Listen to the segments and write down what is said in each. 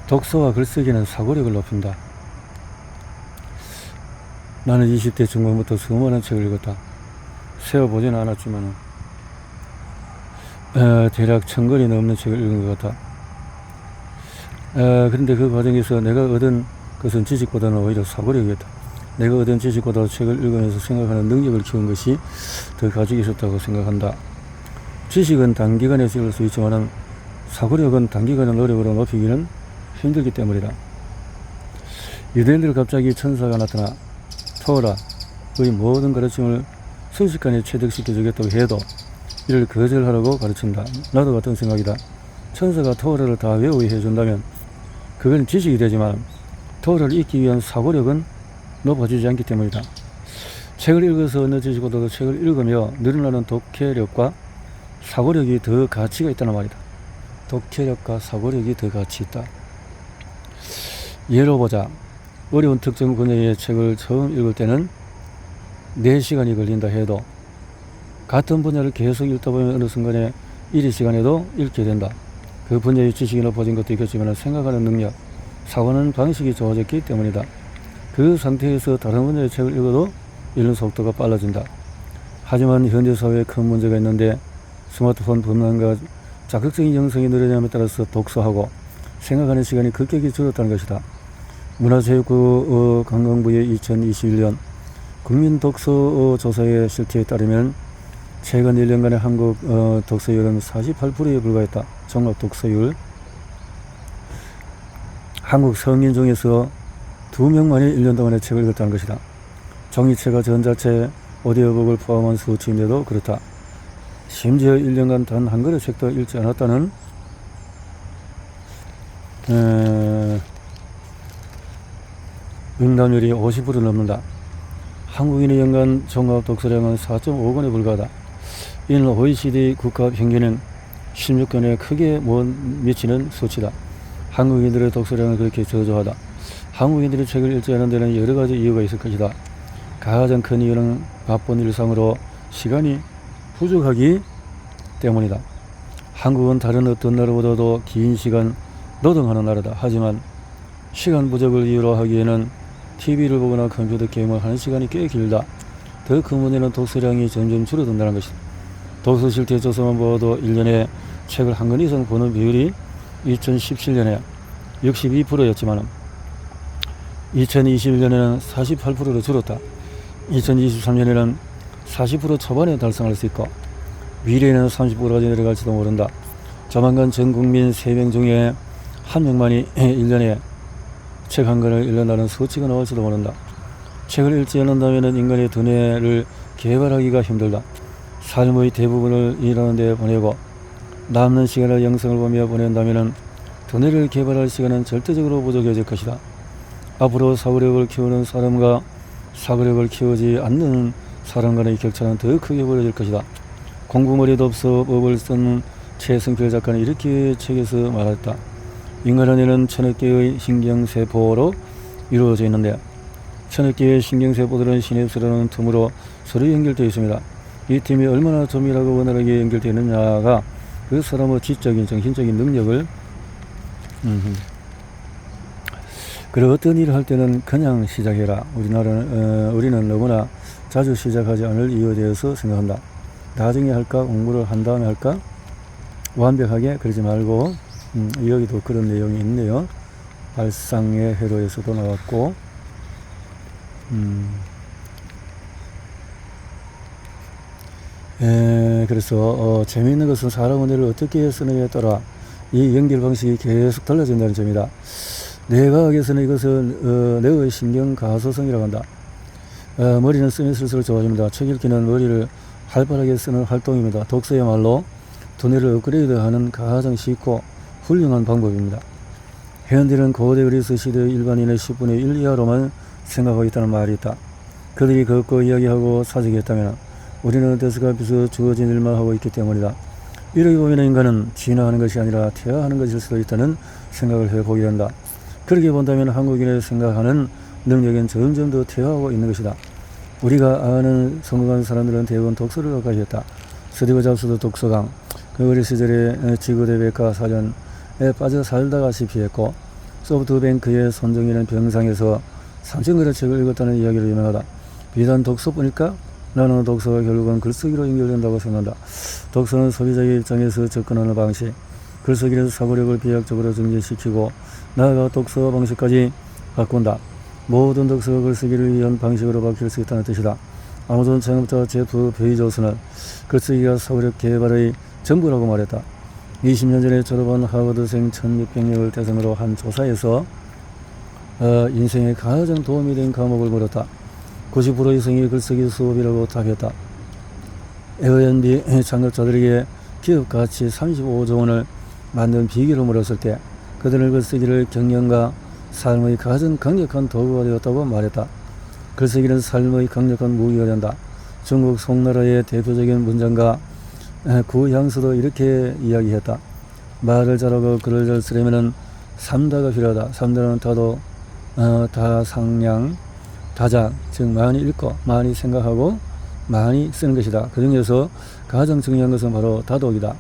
독서와 글쓰기는 사고력을 높인다. 나는 20대 중반부터 수많은 책을 읽었다. 세어보지는 않았지만 대략 1000권이 넘는 책을 읽은 것 같다. 그런데 그 과정에서 내가 얻은 것은 지식보다는 오히려 사고력이었다. 내가 얻은 지식보다 책을 읽으면서 생각하는 능력을 키운 것이 더 가지고 있었다고 생각한다. 지식은 단기간에 세울 수 있지만 사고력은 단기간의 노력으로 높이기는 힘들기 때문이다. 유대인들 갑자기 천사가 나타나 토라의 모든 가르침을 순식간에 체득시켜 주겠다고 해도 이를 거절하라고 가르친다. 나도 같은 생각이다. 천사가 토라를 다 외우게 해준다면 그건 지식이 되지만 토라를 읽기 위한 사고력은 높아지지 않기 때문이다. 책을 읽어서 얻는 지식보다도 책을 읽으며 늘어나는 독해력과 사고력이 더 가치가 있다는 말이다. 독해력과 사고력이 더 가치 있다. 예로 보자. 어려운 특정 분야의 책을 처음 읽을 때는 4시간이 걸린다 해도 같은 분야를 계속 읽다 보면 어느 순간에 1시간에도 읽게 된다. 그 분야의 지식이 높아진 것도 있겠지만 생각하는 능력, 사고하는 방식이 좋아졌기 때문이다. 그 상태에서 다른 분야의 책을 읽어도 읽는 속도가 빨라진다. 하지만 현대 사회에 큰 문제가 있는데 스마트폰 범람과 자극적인 영상이 늘어남에 따라서 독서하고 생각하는 시간이 급격히 줄었다는 것이다. 문화체육부 관광부의 2021년 국민 독서 조사의 실태에 따르면 최근 1년간의 한국 독서율은 48%에 불과했다. 종합 독서율. 한국 성인 중에서 2명만이 1년 동안의 책을 읽었다는 것이다. 종이책과 전자책, 오디오북을 포함한 수치인데도 그렇다. 심지어 1년간 단 한 권의 책도 읽지 않았다는 응답률이 50% 넘는다. 한국인의 연간 종합 독서량은 4.5권에 불과하다. 이는 OECD 국가 평균은 16권에 크게 못 미치는 수치다. 한국인들의 독서량은 그렇게 저조하다. 한국인들이 책을 읽지 않은 데는 여러 가지 이유가 있을 것이다. 가장 큰 이유는 바쁜 일상으로 시간이 부족하기 때문이다. 한국은 다른 어떤 나라보다도 긴 시간 노동하는 나라다. 하지만 시간 부족을 이유로 하기에는 TV를 보거나 컴퓨터 게임을 하는 시간이 꽤 길다. 더 큰 문제는 독서량이 점점 줄어든다는 것이다. 독서 실태 조사만 보아도 1년에 책을 한 권 이상 보는 비율이 2017년에 62%였지만 2021년에는 48%로 줄었다. 2023년에는 40% 초반에 달성할 수 있고 미래에는 30%까지 내려갈지도 모른다. 조만간 전 국민 3명 중에 1명만이 1년에 책 한 권을 읽는다는 수치가 나올지도 모른다. 책을 읽지 않는다면 인간의 두뇌를 개발하기가 힘들다. 삶의 대부분을 일하는 데 보내고 남는 시간을 영상을 보며 보낸다면 두뇌를 개발할 시간은 절대적으로 부족해질 것이다. 앞으로 사고력을 키우는 사람과 사고력을 키우지 않는 사람간의 격차는 더 크게 벌어질 것이다. 공부머리도 없어 법을 쓴 최승필 작가는 이렇게 책에서 말했다. 인간의 뇌는 1000억 개의 신경세포로 이루어져 있는데 1000억 개의 신경세포들은 시냅스라는 틈으로 서로 연결되어 있습니다. 이 틈이 얼마나 조밀하고 원활하게 연결되어 있느냐가 그 사람의 지적인 정신적인 능력을 그리고 어떤 일을 할 때는 그냥 시작해라. 우리는 너무나 자주 시작하지 않을 이유에 대해서 생각한다. 나중에 할까? 공부를 한 다음에 할까? 완벽하게 그러지 말고 여기도 그런 내용이 있네요. 발상의 회로에서도 나왔고 그래서 재미있는 것은 사람의 뇌를 어떻게 쓰느냐에 따라 이 연결 방식이 계속 달라진다는 점이다. 뇌과학에서는 이것을 뇌의 신경가소성이라고 한다. 머리는 쓰면 쓸수록 좋아집니다. 책 읽기는 머리를 활발하게 쓰는 활동입니다. 독서야말로 두뇌를 업그레이드하는 가장 쉽고 훌륭한 방법입니다. 현대는 고대 그리스 시대의 일반인의 10분의 1 이하로만 생각하고 있다는 말이 있다. 그들이 걷고 이야기하고 사직했다면 우리는 데스크 앞에서 주어진 일만 하고 있기 때문이다. 이러기 보면 인간은 진화하는 것이 아니라 퇴화하는 것일 수도 있다는 생각을 해보게 된다. 그렇게 본다면 한국인의 생각하는 능력은 점점 더 퇴화하고 있는 것이다. 우리가 아는 성공한 사람들은 대부분 독서를 가까이 했다. 스티브 잡스도 독서강, 그 어린 시절에 지구대 백과사전 빠져 살다가시 피했고 소프트뱅크의 손정희는 병상에서 3,000권의 책을 읽었다는 이야기로 유명하다. 비단 독서뿐일까? 나는 독서가 결국은 글쓰기로 연결된다고 생각한다. 독서는 소비자의 입장에서 접근하는 방식, 글쓰기에서 사고력을 비약적으로 증진시키고 나아가 독서 방식까지 바꾼다. 모든 독서가 글쓰기를 위한 방식으로 바뀔 수 있다는 뜻이다. 아마존 창업자 제프 베이조스는 글쓰기가 사고력 개발의 전부라고 말했다. 20년 전에 졸업한 하버드생 1600명을 대상으로 한 조사에서 인생에 가장 도움이 된 과목을 물었다. 90% 이상이 글쓰기 수업이라고 답했다. 에어앤비 창업자들에게 기업 가치 35조 원을 만든 비결을 물었을 때 그들은 글쓰기를 경영과 삶의 가장 강력한 도구가 되었다고 말했다. 글쓰기는 삶의 강력한 무기가 된다. 중국 송나라의 대표적인 문장가 구향수도 이렇게 이야기했다. 말을 잘하고 글을 잘 쓰려면 3다가 필요하다. 3다는 다도, 다상량, 다작, 즉 많이 읽고 많이 생각하고 많이 쓰는 것이다. 그 중에서 가장 중요한 것은 바로 다독이다.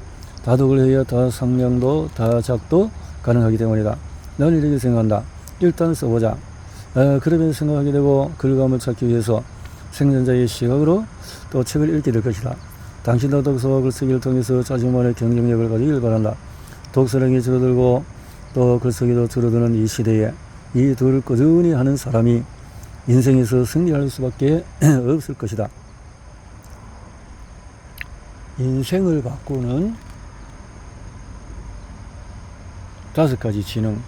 다독을 해야 다상량도 다작도 가능하기 때문이다. 나는 이렇게 생각한다. 일단 써보자. 그러면 생각하게 되고 글감을 찾기 위해서 생존자의 시각으로 또 책을 읽게 될 것이다. 당신도 독서와 글쓰기를 통해서 자신만의 경쟁력을 가지길 바란다. 독서량이 줄어들고 또 글쓰기도 줄어드는 이 시대에 이 둘을 꾸준히 하는 사람이 인생에서 승리할 수밖에 없을 것이다. 인생을 바꾸는 5가지 지능.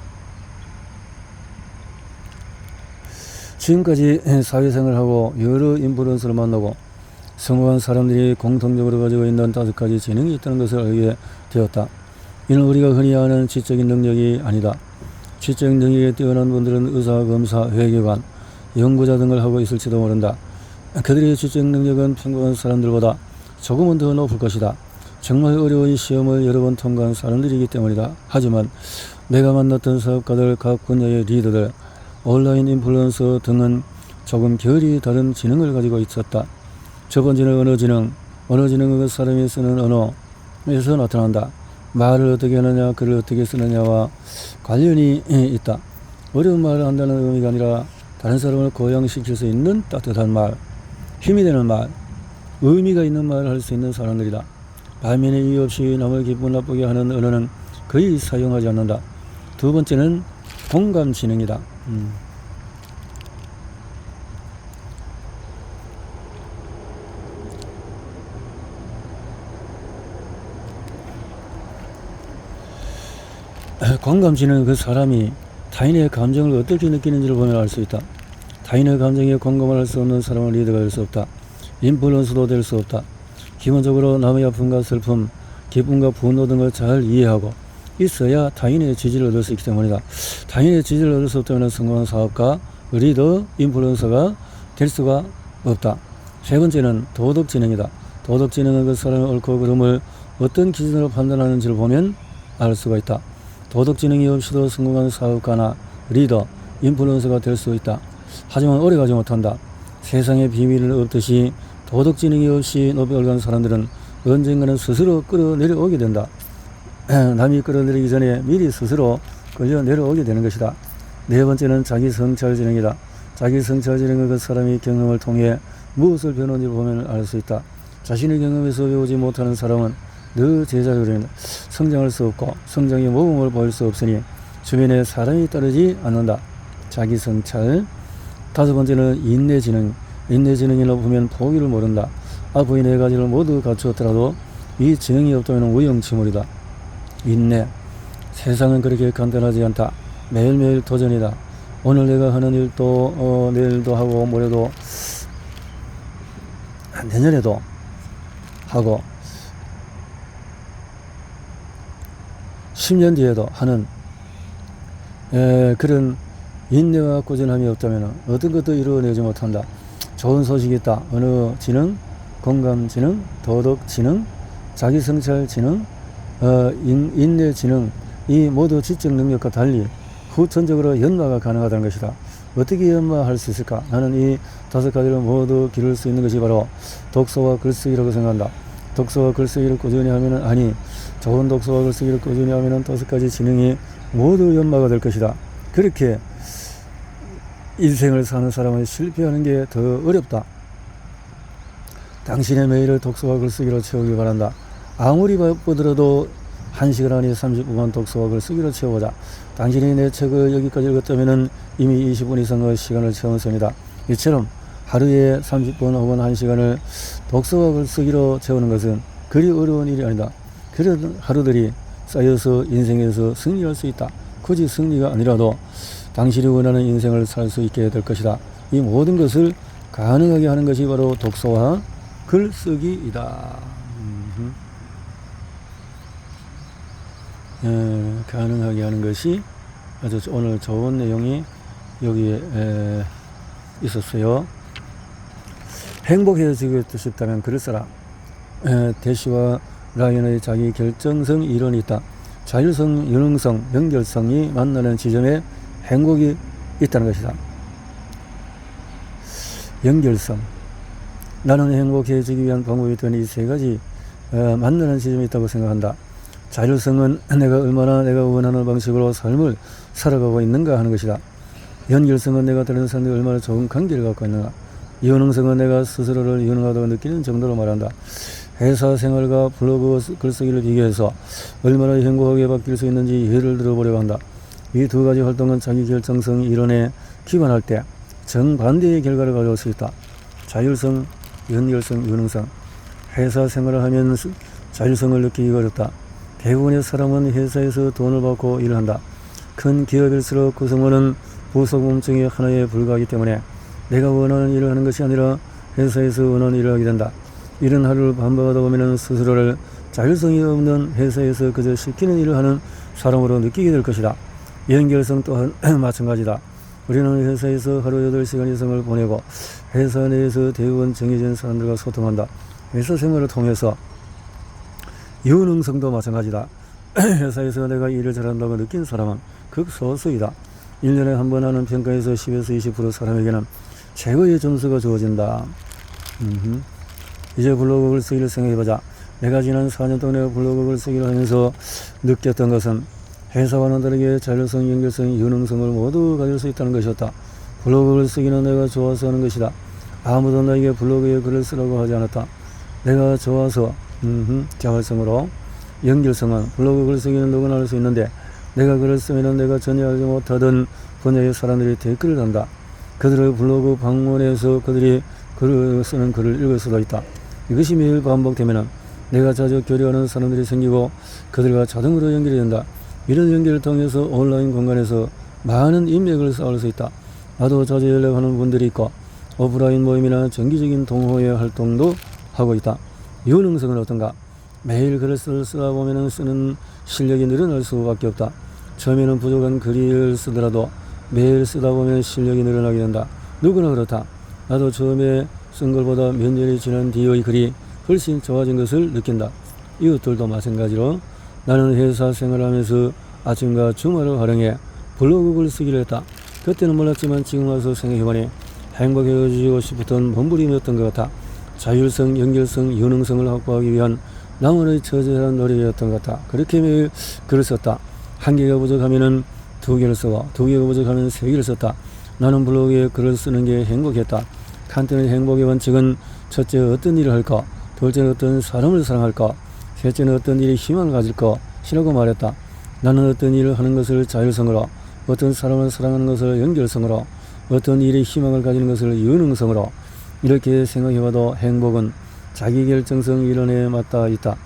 지금까지 사회생활을 하고 여러 인플루언서를 만나고 성공한 사람들이 공통적으로 가지고 있는 5가지 지능이 있다는 것을 알게 되었다. 이는 우리가 흔히 아는 지적인 능력이 아니다. 지적인 능력에 뛰어난 분들은 의사, 검사, 회계관, 연구자 등을 하고 있을지도 모른다. 그들의 지적 능력은 평범한 사람들보다 조금은 더 높을 것이다. 정말 어려운 시험을 여러 번 통과한 사람들이기 때문이다. 하지만 내가 만났던 사업가들, 각 분야의 리더들, 온라인 인플루언서 등은 조금 결이 다른 지능을 가지고 있었다. 첫 번째는 언어 지능. 언어 지능은 그 사람이 쓰는 언어에서 나타난다. 말을 어떻게 하느냐, 글을 어떻게 쓰느냐와 관련이 있다. 어려운 말을 한다는 의미가 아니라 다른 사람을 고양시킬 수 있는 따뜻한 말, 힘이 되는 말, 의미가 있는 말을 할 수 있는 사람들이다. 반면에 이유 없이 남을 기분 나쁘게 하는 언어는 거의 사용하지 않는다. 두 번째는 공감 지능이다. 공감 지능은 그 사람이 타인의 감정을 어떻게 느끼는지를 보면 알 수 있다. 타인의 감정에 공감을 할 수 없는 사람은 리더가 될 수 없다. 인플루언서도 될 수 없다. 기본적으로 남의 아픔과 슬픔, 기쁨과 분노 등을 잘 이해하고 있어야 타인의 지지를 얻을 수 있기 때문이다. 타인의 지지를 얻을 수 없다면 성공한 사업가, 리더, 인플루언서가 될 수가 없다. 세 번째는 도덕지능이다. 도덕지능은 그 사람의 옳고 그름을 어떤 기준으로 판단하는지를 보면 알 수가 있다. 도덕지능이 없이도 성공한 사업가나 리더, 인플루언서가 될 수 있다. 하지만 오래가지 못한다. 세상에 비밀은 없듯이 도덕지능이 없이 높이 올라간 사람들은 언젠가는 스스로 끌어내려오게 된다. 남이 끌어내리기 전에 미리 스스로 끌려 내려오게 되는 것이다. 네 번째는 자기성찰지능이다. 자기성찰지능은 그 사람이 경험을 통해 무엇을 배우는지 보면 알 수 있다. 자신의 경험에서 배우지 못하는 사람은 늘 제자리입니다. 성장할 수 없고 성장의 모범을 보일 수 없으니 주변에 사람이 따르지 않는다. 자기성찰. 다섯 번째는 인내지능. 인내지능이 높으면 포기를 모른다. 앞의 네 가지를 모두 갖추었더라도 이 지능이 없다면 우영치물이다. 인내. 세상은 그렇게 간단하지 않다. 매일매일 도전이다. 오늘 내가 하는 일도 내일도 하고 모레도 내년에도 하고 10년 뒤에도 하는 그런 인내와 꾸준함이 없다면 어떤 것도 이루어내지 못한다. 좋은 소식이 있다. 언어 지능, 공감 지능, 도덕 지능, 자기성찰 지능, 인내 지능, 이 모두 지적 능력과 달리 후천적으로 연마가 가능하다는 것이다. 어떻게 연마할 수 있을까? 나는 이 5가지를 모두 기를 수 있는 것이 바로 독서와 글쓰기라고 생각한다. 독서와 글쓰기를 꾸준히 하면은, 아니, 좋은 독서와 글쓰기를 꾸준히 하면은 5가지 지능이 모두 연마가 될 것이다. 그렇게 인생을 사는 사람은 실패하는 게 더 어렵다. 당신의 매일을 독서와 글쓰기로 채우길 바란다. 아무리 바쁘더라도 1시간 아니 30분만 독서와 글쓰기로 채워보자. 당신이 내 책을 여기까지 읽었다면 이미 20분 이상의 시간을 채운 셈이다. 이처럼 하루에 30분 혹은 1시간을 독서와 글쓰기로 채우는 것은 그리 어려운 일이 아니다. 그런 하루들이 쌓여서 인생에서 승리할 수 있다. 굳이 승리가 아니라도 당신이 원하는 인생을 살 수 있게 될 것이다. 이 모든 것을 가능하게 하는 것이 바로 독서와 글쓰기이다. 가능하게 하는 것이 아주 오늘 좋은 내용이 여기에 있었어요. 행복해지고 싶다면 글을 써라. 대시와 라이언의 자기 결정성 이론이 있다. 자율성, 유능성, 연결성이 만나는 지점에 행복이 있다는 것이다. 연결성. 나는 행복해지기 위한 방법이 있던 이 3가지 만나는 지점이 있다고 생각한다. 자율성은 내가 얼마나 내가 원하는 방식으로 삶을 살아가고 있는가 하는 것이다. 연결성은 내가 다른 사람들과 얼마나 좋은 관계를 갖고 있는가. 유능성은 내가 스스로를 유능하다고 느끼는 정도로 말한다. 회사 생활과 블로그 글쓰기를 비교해서 얼마나 행복하게 바뀔 수 있는지 예를 들어보려고 한다. 이 2가지 활동은 자기 결정성 이론에 기반할 때 정반대의 결과를 가져올 수 있다. 자율성, 연결성, 유능성. 회사 생활을 하면 자율성을 느끼기가 어렵다. 대부분의 사람은 회사에서 돈을 받고 일을 한다. 큰 기업일수록 구성원은 부속 몸뚱이 하나에 불과하기 때문에 내가 원하는 일을 하는 것이 아니라 회사에서 원하는 일을 하게 된다. 이런 하루를 반복하다 보면 스스로를 자율성이 없는 회사에서 그저 시키는 일을 하는 사람으로 느끼게 될 것이다. 연결성 또한 마찬가지다. 우리는 회사에서 하루 8시간 이상을 보내고 회사 내에서 대부분 정해진 사람들과 소통한다. 회사 생활을 통해서 유능성도 마찬가지다. 회사에서 내가 일을 잘한다고 느낀 사람은 극소수이다. 1년에 한 번 하는 평가에서 10에서 20% 사람에게는 최고의 점수가 주어진다. 이제 블로그 글쓰기를 생각해보자. 내가 지난 4년 동안 블로그 글쓰기를 하면서 느꼈던 것은 회사와는 다르게 자율성, 연결성, 유능성을 모두 가질 수 있다는 것이었다. 블로그 글쓰기는 내가 좋아서 하는 것이다. 아무도 나에게 블로그에 글을 쓰라고 하지 않았다. 내가 좋아서 자활성으로. 연결성은 블로그 글쓰기는 누구나 할 수 있는데 내가 글을 쓰면 내가 전혀 알지 못하던 분야의 사람들이 댓글을 단다. 그들의 블로그 방문해서 그들이 글을 쓰는 글을 읽을 수도 있다. 이것이 매일 반복되면 내가 자주 교류하는 사람들이 생기고 그들과 자동으로 연결이 된다. 이런 연결을 통해서 온라인 공간에서 많은 인맥을 쌓을 수 있다. 나도 자주 연락하는 분들이 있고 오프라인 모임이나 정기적인 동호회 활동도 하고 있다. 유능성은 어떤가? 매일 글을 쓰다 보면 쓰는 실력이 늘어날 수밖에 없다. 처음에는 부족한 글을 쓰더라도 매일 쓰다 보면 실력이 늘어나게 된다. 누구나 그렇다. 나도 처음에 쓴 글보다 몇 년이 지난 뒤의 글이 훨씬 좋아진 것을 느낀다. 이웃들도 마찬가지로 나는 회사 생활하면서 아침과 주말을 활용해 블로그 글 쓰기를 했다. 그때는 몰랐지만 지금 와서 생각해보니 행복해지고 싶었던 몸부림이었던 것 같아. 자율성, 연결성, 유능성을 확보하기 위한 나만의 처절한 노력이었던 것 같아. 그렇게 매일 글을 썼다. 1개가 부족하면 2개를 쓰고 2개가 부족하면 3개를 썼다. 나는 블로그에 글을 쓰는 게 행복했다. 칸트의 행복의 원칙은 첫째 어떤 일을 할까, 둘째는 어떤 사람을 사랑할까, 셋째는 어떤 일에 희망을 가질까 시라고 말했다. 나는 어떤 일을 하는 것을 자율성으로, 어떤 사람을 사랑하는 것을 연결성으로, 어떤 일에 희망을 가지는 것을 유능성으로 이렇게 생각해봐도 행복은 자기결정성 이론에 맞닿아 있다.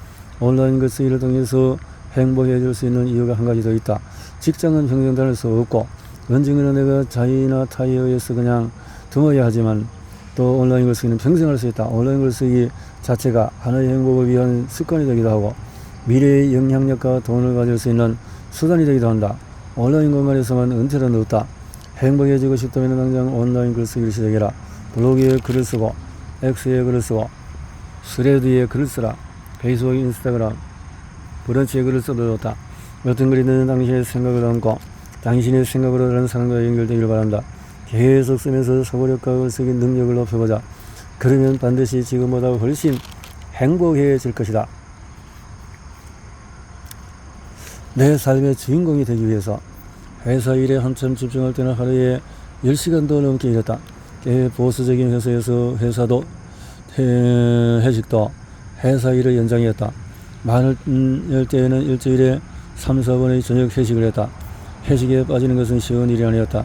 온라인 글쓰기를 통해서 행복해질 수 있는 이유가 한 가지 더 있다. 직장은 평생 다닐 수 없고 언젠가는 내가 자의나 타의에 의해서 그냥 등어야 하지만 또 온라인 글쓰기는 평생 할 수 있다. 온라인 글쓰기 자체가 하나의 행복을 위한 습관이 되기도 하고 미래의 영향력과 돈을 가질 수 있는 수단이 되기도 한다. 온라인 공간에서만 은퇴는 없다. 행복해지고 싶다면 당장 온라인 글쓰기를 시작해라. 블로그에 글을 쓰고 X에 글을 쓰고 스레드에 글을 쓰라. 페이스북, 인스타그램, 브런치에 글을 써도 좋다. 어떤 글이 든 당신의 생각을 담고 당신의 생각으로 다른 사람과 연결되기를 바란다. 계속 쓰면서 사고력과 글쓰기 능력을 높여보자. 그러면 반드시 지금보다 훨씬 행복해질 것이다. 내 삶의 주인공이 되기 위해서 회사 일에 한참 집중할 때는 하루에 10시간도 넘게 일했다. 보수적인 회사에서 회사도 회식도 회사 일을 연장했다. 많을 때에는 일주일에 3, 4번의 저녁 회식을 했다. 회식에 빠지는 것은 쉬운 일이 아니었다.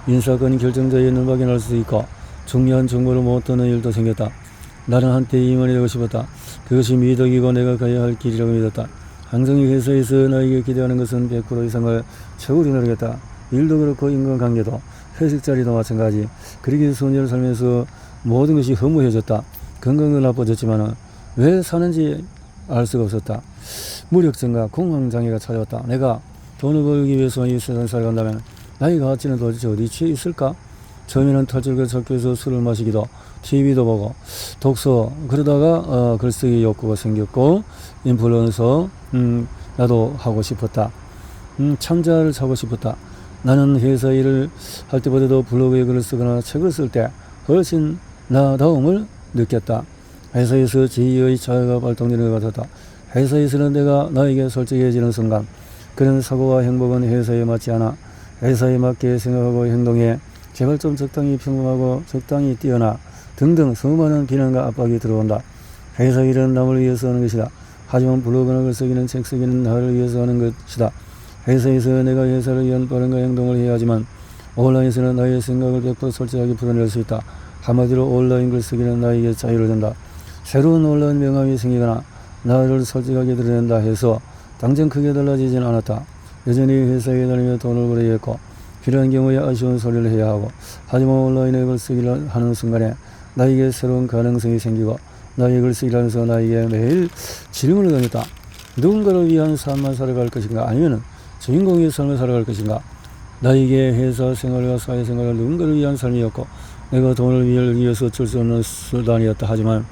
인사권 결정자의 눈밖에 날 수 있고 중요한 정보를 못 듣는 일도 생겼다. 나는 한때 임원이 되고 싶었다. 그것이 미덕이고 내가 가야 할 길이라고 믿었다. 항상 이 회사에서 나에게 기대하는 것은 100% 이상을 최고 이루겠다. 일도 그렇고 인간관계도 회식 자리도 마찬가지. 그렇게 수년을 살면서 모든 것이 허무해졌다. 건강도 나빠졌지만 왜 사는지 알 수가 없었다. 무력증과 공황장애가 찾아왔다. 내가 돈을 벌기 위해서 이 세상을 살아간다면 나의 가치는 도대체 어디에 있을까? 처음에는 탈출구 찾기위해서 술을 마시기도, TV도 보고, 독서, 그러다가 글쓰기 욕구가 생겼고, 인플루언서 나도 하고 싶었다. 참자를 하고 싶었다. 나는 회사 일을 할 때보다도 블로그에 글을 쓰거나 책을 쓸 때 훨씬 나다움을 느꼈다. 회사에서 지위의 자유가 발동되는 것 같았다. 회사에서는 내가 나에게 솔직해지는 순간 그런 사고와 행복은 회사에 맞지 않아. 회사에 맞게 생각하고 행동해. 제발 좀 적당히 평범하고 적당히 뛰어나 등등 수많은 비난과 압박이 들어온다. 회사 일은 남을 위해서 하는 것이다. 하지만 블로그나 글쓰기는 책 쓰기는 나를 위해서 하는 것이다. 회사에서 내가 회사를 위한 발언과 행동을 해야 하지만 온라인에서는 나의 생각을 100% 솔직하게 풀어낼 수 있다. 한마디로 온라인 글쓰기는 나에게 자유를 준다. 새로운 온라인 명함이 생기거나 나를 솔직하게 드러낸다 해서 당장 크게 달라지진 않았다. 여전히 회사에 다니며 돈을 벌어야 했고 필요한 경우에 아쉬운 소리를 해야 하고 하지만 온라인에 글쓰기를 하는 순간에 나에게 새로운 가능성이 생기고 나의 글쓰기를 하면서 나에게 매일 질문을 던졌다. 누군가를 위한 삶만 살아갈 것인가 아니면 주인공의 삶을 살아갈 것인가. 나에게 회사 생활과 사회생활은 누군가를 위한 삶이었고 내가 돈을 위해서 어쩔 수 없는 수단이었다. 하지만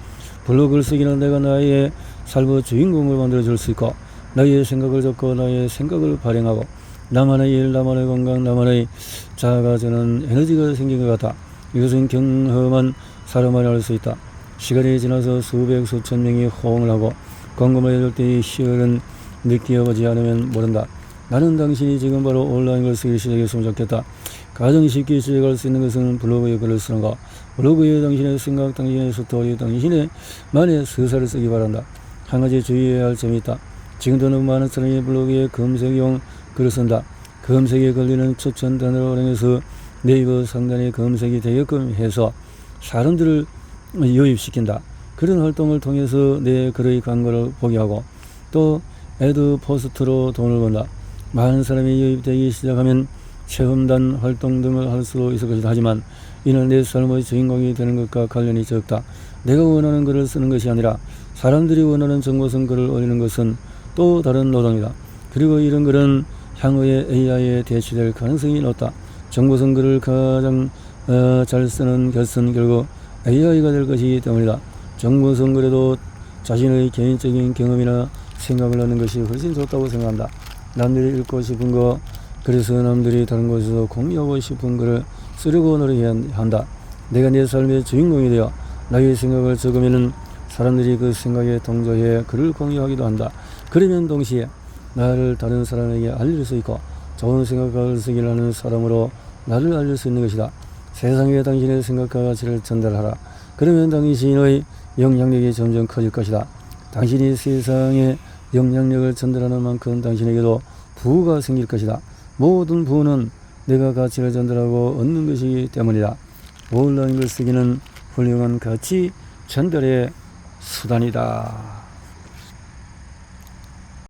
블로그를 쓰기는 내가 나의 삶의 주인공을 만들어줄 수 있고 나의 생각을 적고 나의 생각을 발행하고 나만의 일, 나만의 건강, 나만의 자아가 주는 에너지가 생긴 것 같다. 이것은 경험한 사람만이 알 수 있다. 시간이 지나서 수백 수천 명이 호응을 하고 공감을 해줄 때의 희열은 느껴보지 않으면 모른다. 나는 당신이 지금 바로 온라인 글쓰기를 시작했으면 좋겠다. 가장 쉽게 시작할 수 있는 것은 블로그에 글을 쓰는 것. 블로그에 당신의 생각, 당신의 스토리, 당신의 만의 서사를 쓰기 바란다. 한 가지 주의해야 할 점이 있다. 지금도 너무 많은 사람이 블로그에 검색용 글을 쓴다. 검색에 걸리는 추천 단어를 활용해서 네이버 상단에 검색이 되게끔 해서 사람들을 유입시킨다. 그런 활동을 통해서 내 글의 광고를 보게 하고 또 애드 포스트로 돈을 번다. 많은 사람이 유입되기 시작하면 체험단 활동 등을 할 수 있을 것이다. 하지만 이는 내 삶의 주인공이 되는 것과 관련이 적다. 내가 원하는 글을 쓰는 것이 아니라 사람들이 원하는 정보성 글을 올리는 것은 또 다른 노동이다. 그리고 이런 글은 향후에 AI에 대체될 가능성이 높다. 정보성 글을 가장 잘 쓰는 것은 결국 AI가 될 것이기 때문이다. 정보성 글에도 자신의 개인적인 경험이나 생각을 넣는 것이 훨씬 좋다고 생각한다. 남들이 읽고 싶은 거, 그래서 남들이 다른 곳에서 공유하고 싶은 글을 쓰려고 노력해야 한다. 내가 내 삶의 주인공이 되어 나의 생각을 적으면 사람들이 그 생각에 동조해 글을 공유하기도 한다. 그러면 동시에 나를 다른 사람에게 알릴 수 있고 좋은 생각을 쓰기를 하는 사람으로 나를 알릴 수 있는 것이다. 세상에 당신의 생각과 가치를 전달하라. 그러면 당신의 영향력이 점점 커질 것이다. 당신이 세상에 영향력을 전달하는 만큼 당신에게도 부가 생길 것이다. 모든 부는 내가 가치를 전달하고 얻는 것이기 때문이다. 온라인 글쓰기는 훌륭한 가치 전달의 수단이다.